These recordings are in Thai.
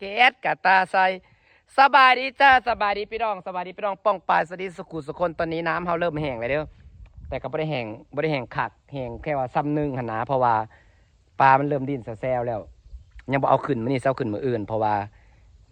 เกตกะตาใสสบายดีจ้าสบายดีพี่น้องสบายดีพี่น้องป้องปลายสวัสดีสุขุสุคนตอนนี้น้ำเขาเริ่มแห้งแล้วเด้อแต่ก็ไม่ได้แห้งคักแห้งแค่ว่าซ้ำนึงหันนะเพราะว่าปลามันเริ่มดิ้นแซวๆแล้วยังบ่เอาขึ้นมื้อนี้เช้าขึ้นมื้ออื่นเพราะว่า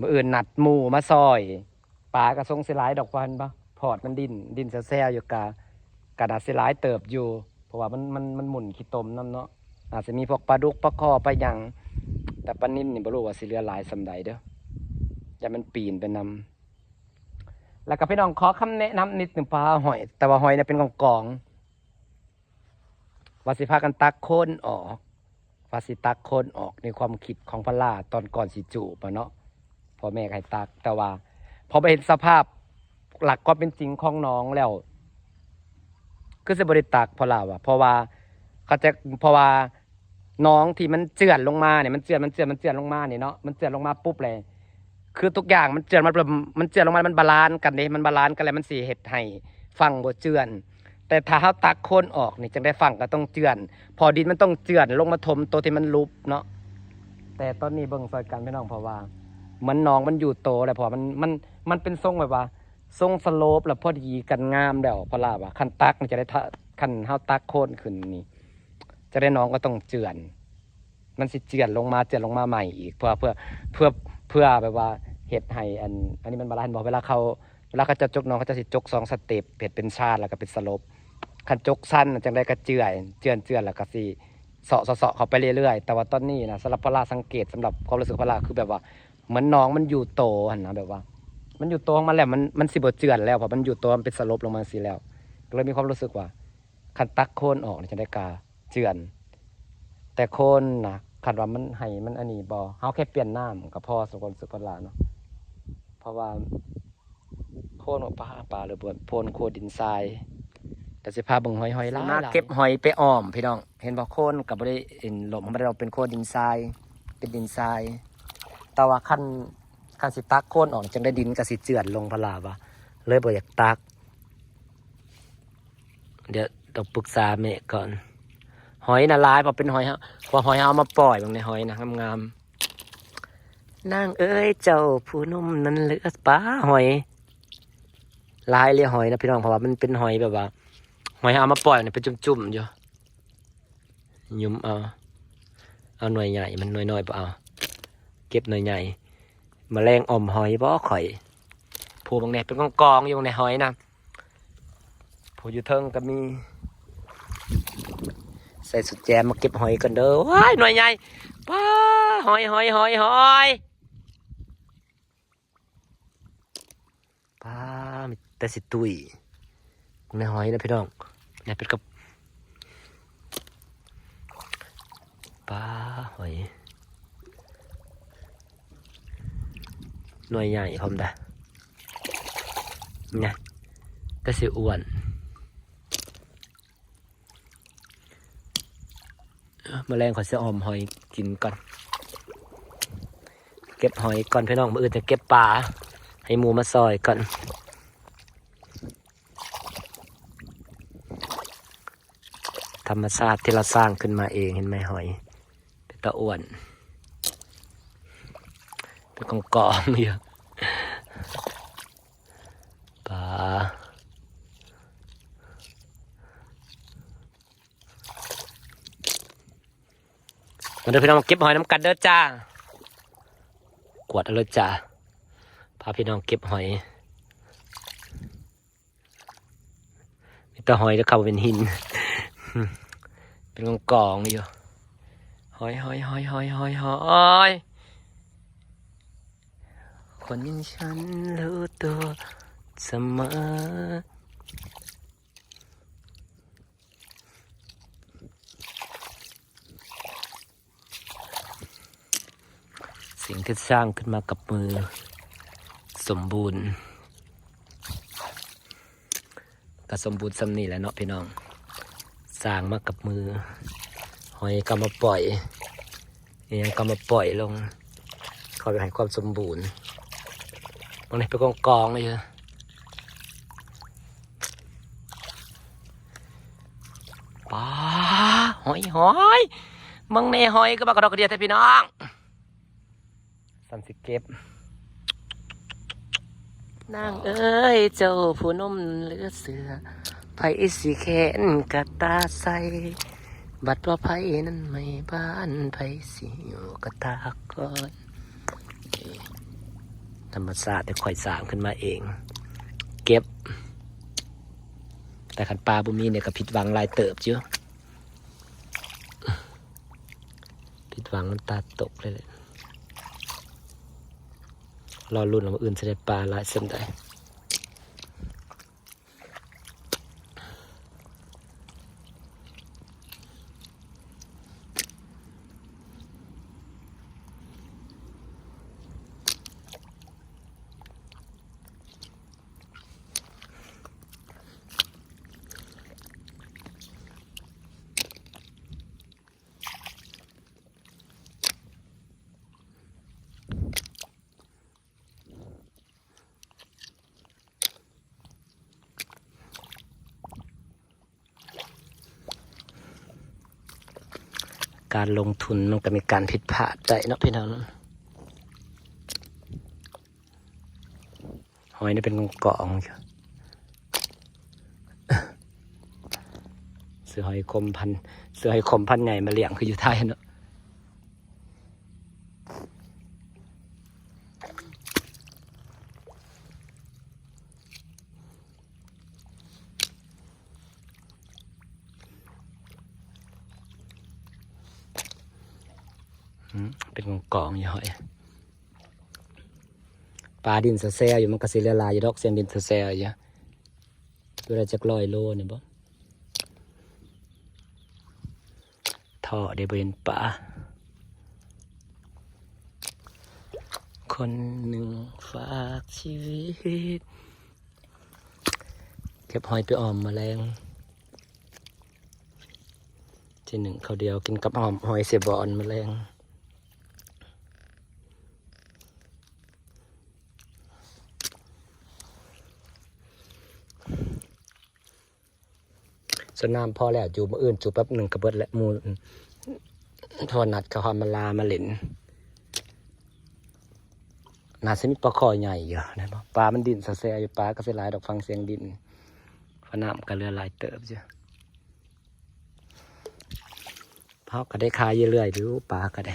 มื้ออื่นนัดหมู่มาซอยปลากระทรงสิหลายดอกพันบ่พอดมันดิ้นแซวๆอยู่กะดาษสิหลายเติบอยู่เพราะว่ามันหมุนขี้ตมนำเนาะอาจจะมีพวกปลาดุกปลาคอปลาหยังแต่ปลานิ่มนี่บ่รู้ว่าสิเหลือหลายส่ำใดเด้ออย่ามันปีนไปนำแล้วก็พี่น้องขอคำแนะนำนิดหนึ่งปลาหอยแต่ว่าหอยเนี่ยเป็นกองว่าสิพากันตักโคนออกว่าสิตักโคนออกในความคิดของพระล่าตอนก่อนสิจูบเนาะพ่อแม่ให้ตักแต่ว่าพอไปเห็นสภาพหลักก็เป็นจริงของน้องแล้วคือสิบริตักพระล่าว่ะเพราะว่าน้องที่มันเจือนลงมาเนี่ยมันเจือนลงมาเนี่ยเนาะมันเจือนลงมาปุ๊บเลยคือทุกอย่างมันเจือนลงมามันบาลานซ์กันเด้มันบาลานซ์กันแล้วมันสิเฮ็ดให้ฟังบ่เจือนแต่ถ้าเฮาตักโคนออกนี่จังได้ฟังก็ต้องเจือนพอดินมันต้องเจือนลงมาถมตัวที่มันลุบเนาะแต่ตอนนี้เบิ่งซอยกันพี่น้องเพราะว่ามันน้องมันอยู่โตแล้วเพราะมันเป็นทรงแบบว่าทรงสโลปแล้วพอดีกันงามแล้วเพราะล่ะว่าคันตักมันจะได้คันเฮาตักโคนขึ้นนี่จะได้น้องก็ต้องเจือนมันสิเจือนลงมาใหม่อีกเพื่อแบบว่าเห็ดให้อันนี้มันบาลานซ์บอกเวลาเขาจะจกน้องเขาจะสิจก2 สเต็ปเห็ดเป็นชาติแล้วก็เป็นสลบคันจกสั้นจังได้ก็เจือนแล้วก็สิเสาะเขาไปเรื่อยๆแต่ว่าตอนนี้นะสำหรับพระราสังเกตสำหรับความรู้สึกพระราคือแบบว่าเหมือนน้องมันอยู่โตหั่นนะแบบว่ามันอยู่โตของมันแล้วมันสิบ่เจือนแล้วเพราะมันอยู่โตมันเป็นสลบลงมาสิแล้วก็เลยมีความรู้สึกว่าคันตักโคนออกจังได้กาเจือนแต่โคนนะคันว่ามันให้มันอันนี้บ่เฮาแค่เปลี่ยนน้ำก็พอสมควรสึกพระราเนาะเพราะว่าโคนของปลาหรือโพนโคดินทรายแต่สิพาเบิ่งหอยล่าเก็บหอยไปอ้อมพี่น้องเห็นบ่โคนก็บ่ได้เห็นหลมบ่ได้เราเป็นโคนดินทรายเป็นดินทรายแต่ว่าคันสิตักโคนออกจังได้ดินก็สิเจือนลงพะลาว่าเลยบ่อยากตักเดี๋ยวต้องปรึกษาแม่ก่อนหอยน่ะหลายพอเป็นหอยฮะพอหอยเอามาปล่อยบางในหอยนะงามๆนางเอ้ยเจ้าผู้นุ่มนั้นเหลือปลาหอยลายเลยหอยนะพี่น้องเพราะว่ามันเป็นหอยแบบว่าหอยเอามาปล่อยเนี่ยเป็นจุ่มๆอยู่ยุ่มเอาหน่วยใหญ่มันหน่วยน้อยเปล่าเก็บหน่วยใหญ่แมลงอ่อมหอยบ่ข่อยผูบางแหนเป็นกองอยู่ในหอยนะผูอยู่เทิงก็มีใส่สุดแจมมาเก็บหอยกันเด้อว้ายหน่วยใหญ่ป้าหอยป้ามีแต่สิตุยในหอยนะพี่น้องเนี่ยเป็นกับป้าหอยหน่วยใหญ่พร้อมได้เนี่ยแต่สิอ้วนแมลงขอเสียอมหอยกินก่อนเก็บหอยก่อนพี่น้องมื้ออื่นจะเก็บปลาให้หมูมาซอยก่อนธรรมชาติที่เราสร้างขึ้นมาเองเห็นไหมหอยเป็นตะอ้วนเป็นกองๆอยู่ปลาเดี๋ยวพี่น้องเก็บหอยน้ำกันเด้อจ้ากวดเอาเลยจ้าพาพี่น้องเก็บหอยมีแต่หอยจะเข้าเป็นหิน เป็นกองอยู่หอยคนอย่างฉันรู้ตัวเสมอสิ่งที่สร้างขึ้นมากับมือสมบูรณ์ก็สมบูรณ์สำนีแหละเนาะพี่น้องสร้างมากับมือหอยก็มาปล่อยยังก็มาปล่อยลงเขาไปให้ความสมบูรณ์บางทีเป็นกองเลยป้าหอยมังในหอยก็มากระดอกกระเดียดแต่พี่น้องสันสิเ เก็บนางเอ้ยเจ้าผู้นมเลือเสือไผสิแขนกะตาใสบัดว่าไผนั้นไม่บ้านไผสิอยู่กะตาก่อนธรรมศาสตร์ได้ค่อยสร้างขึ้นมาเองเก็บแต่ขันปลาบุมีเนี่ยก็ผิดหวังลายเติบเยอะผิดหวังน้ำตาตกเลยรอรุ่นเราอื่นจะได้ปลาลายสันได้การลงทุนมันก็มีการผิดพลาดได้เนาะพี่น้องหอยนี่เป็นกองเสือหอยคมพันเสือหอยคมพันใหญ่มาเลี้ยงคืออยู่ไทยเนาะเป็นกองอยู่หอยปลาดินแซ่อยู่มันก็สิละลายอยู่ดอกเสียงดินแซ่อยู่เวลาจะ100 โลเนี่ยบ่ท่อได้เป็นปลาคนหนึ่งฝากชีวิตเก็บหอยไปออมแมลงทีหนึ่งเขาเดียวกินกับหอมหอยเสียบอนแมลงสนามพอแล้วจูบอื่นจูบแป๊บหนึ่งกระเบิดและมูทอนัดเขาหอมมาลามาเล่นน่าจะมีปลาคอใหญ่อยู่นะปลามันดินแซ่อยู่ปลาก็เสียหลายดอกฟังเสียงดินพน้ำก็เรือลายเติบจ้ะพอก็ได้ขายเรื่อยๆดูปลาก็ได้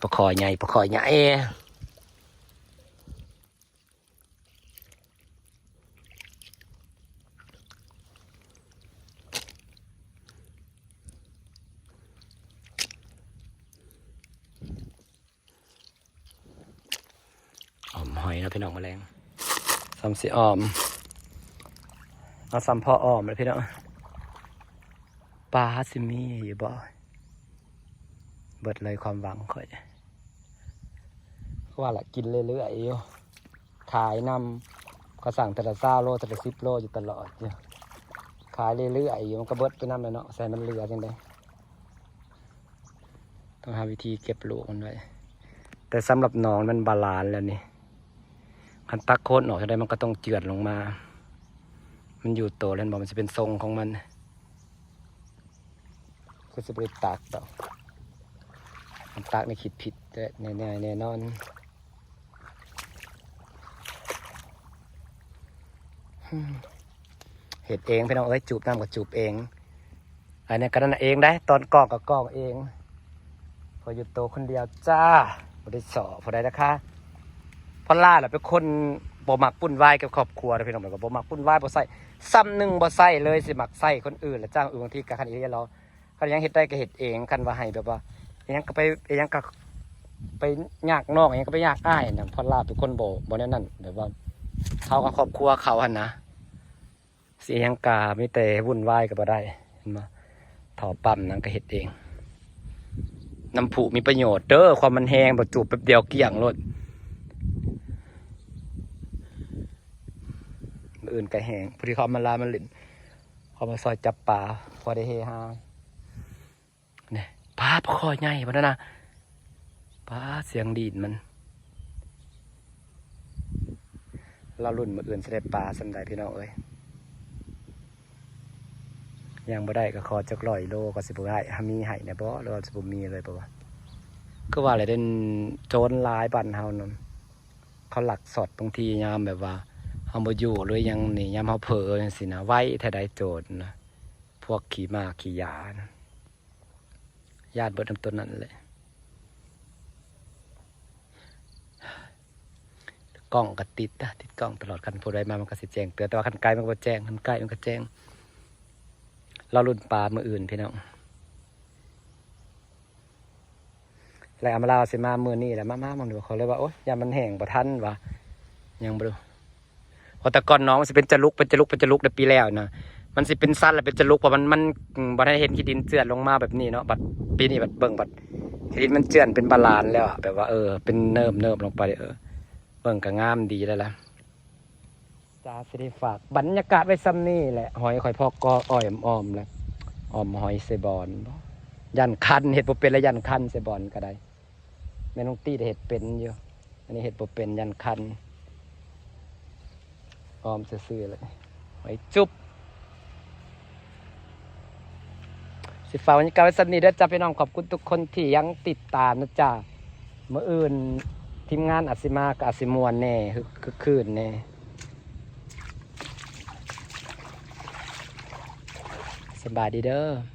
ปลาคอใหญ่ปลาคอใหญ่หอยนะพี่น้องแมลงซ้ำสีออมเอาซ้ำพอออมเลยพี่น้องปลาซิมีอยู่บ่เบิดเลยความหวังค่อยว่าแหละกินเรื่อยๆอยู่ขายนำก็สั่งแต่ละ20 โลแต่ละ10 โลอยู่ตลอดอยู่ขายเรื่อยๆอยู่มันก็เบิดไปนำเลยเนาะใส่มันเหลือจังไดต้องหาวิธีเก็บลูกมันไว้แต่สำหรับน้องมันบาลานซ์แล้วนี่คันตักโคตรออกจะได้มันก็ต้องเจือดลงมามันอยู่โตแล้วบอกมันจะเป็นทรงของมันก็จะไปตากต่อมันตากในขีดผิดแต่แน่นอนเห็ดเองพี่น้องเอ้ยจูบน้ำกับจูบเองอันนี้ก็นั่นเองได้ตอนกรอกกับกรอกเองพออยู่โตคนเดียวจ้าพอได้สอบพอได้นะคะพอล่าแหละเป็นคนบ่มักปุ่นวายกับครอบครัวนะพี่น้องแบบบ่มักปุ่นวายบ่ใส่ซ้ำหนึ่งบ่ใส่เลยสิมักใส่คนอื่นแล้วจ้างบางทีกับคันนี้เราคันยังเห็ดได้ก็เห็ดเองคันว่าให้แบบว่ายังก็ไปยังก็ไปยากนอกยังก็ไปยากอ้ายนะพอล่าเป็นคนบ่แน่นั่นแบบว่าเขากับครอบครัวเขาหันนะเสียงกาไม่แต่วุ่นวายก็บ่ได้เห็นไหมถอปั๊มนั่นก็เห็ดเองน้ำผุมีประโยชน์เด้อความมันแห้งบ่จูบแป๊บเดียวเกลี้ยงรถอื่นไก่แห้งพอดีเขามาลามันหลินเขามาซอยจับปลาพอได้เฮฮาเนี่ยปลาคอใหญ่ปะนะปลาเสียงดีดมันเราลุ่นมืออื่นจะได้ปลาสันใดพี่น้องเอ้ยยังบ่ได้ก็ขอจัก100 โลก็สิบได้มีไห่เนี่ยบ่เราสิบมีเลยปะวะ ก็ว่าอะไรเด่นโจรลายบ้านเฮานั่นเขาหลักสอดบางทียามแบบว่าเฮาบ่อยู่หรือยังนี่ยามเฮาเผลอจังซี่นะไว้แท้ใดโจรนะพวกขี่ม้าขี่ยานะญาติเบิดนำตัวนั้นเลยกล้องก็ติดกล้องตลอดคันผู้ใดมามันก็สิแจ้งเตือนแต่ว่าคันไกลมันก็บ่แจ้งคันใกล้มันก็แจ้งเรารุ่นปลามื้ออื่นพี่น้องแล้วเอามาลาวสิมามื้อนี้แหละมาๆมองดูเขาเลยว่าโอ๊ยยามมันแห้งบ่ทันว่ะยังบ่รู้เพราะแต่ก่อนน้องมันสิเป็นจะลุกในปีแล้วนะมันสิเป็นสั้นแล้วเป็นจะลุกเพราะมันบ่ได้เห็นขี้ดินเจือนลงมาแบบนี้เนาะบัดปีนี้บัดเบิ่งบัดขี้ดินมันเจือนเป็นบาลานซ์แล้วอะแบบว่าเป็นเนิบลงไปเบิ่งก็งามดีแล้วล่ะจ้าสิได้ฝากบรรยากาศไว้ซ้ำนี่แหละหอยข่อยพอกก็อ้อยอ้อมแล้วอ้อมหอยเซบอนยันคันเฮ็ดบ่เป็นแล้วยันคันเซบอนก็ได้แม่น้องตี้ได้เฮ็ดเป็นอยู่อันนี้เฮ็ดบ่เป็นยันคันอ้อมซื่อๆเลยหอยจุ๊บสิฝากบรรยากาศไว้ซ้ำนี่เด้อจ้าพี่น้องขอบคุณทุกคนที่ยังติดตามนะจ้ามื้ออื่นทีมงานอาจสิมาก็อาจสิม่วนแน่คือคืนแน่สบายดีเด้อ